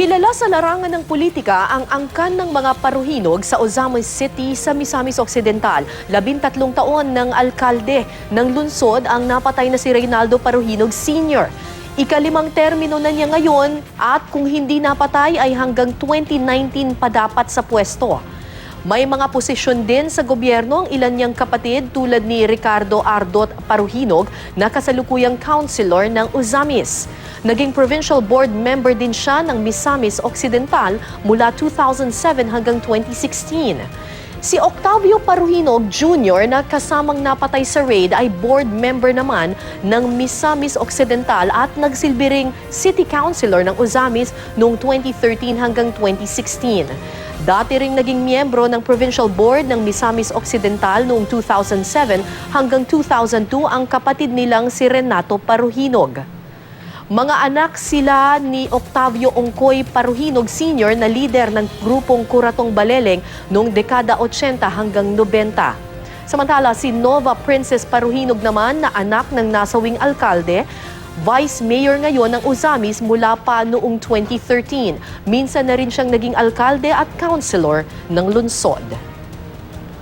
Kilala sa larangan ng politika ang angkan ng mga paruhinog sa Ozamis City sa Misamis Occidental. 13 taon ng alkalde ng lungsod ang napatay na si Reynaldo Paruhinog Sr. Ika-5 termino na niya ngayon at kung hindi napatay ay hanggang 2019 pa dapat sa pwesto. May mga posisyon din sa gobyerno ang ilan niyang kapatid tulad ni Ricardo Ardot Paruhinog na kasalukuyang councilor ng Ozamis. Naging provincial board member din siya ng Misamis Occidental mula 2007 hanggang 2016. Si Octavio Paruhinog Jr. na kasamang napatay sa raid ay board member naman ng Misamis Occidental at nagsilbi ring city councilor ng Ozamis noong 2013 hanggang 2016. Dati ring naging miyembro ng provincial board ng Misamis Occidental noong 2007 hanggang 2002 ang kapatid nilang si Renato Paruhinog. Mga anak sila ni Octavio Ongkoy Paruhinog Sr. na lider ng grupong Kuratong Baleleng noong dekada 80 hanggang 90. Samantala, si Nova Princess Paruhinog naman na anak ng nasawing alkalde, Vice Mayor ngayon ng Ozamis mula pa noong 2013. Minsan na rin siyang naging alkalde at councilor ng lungsod.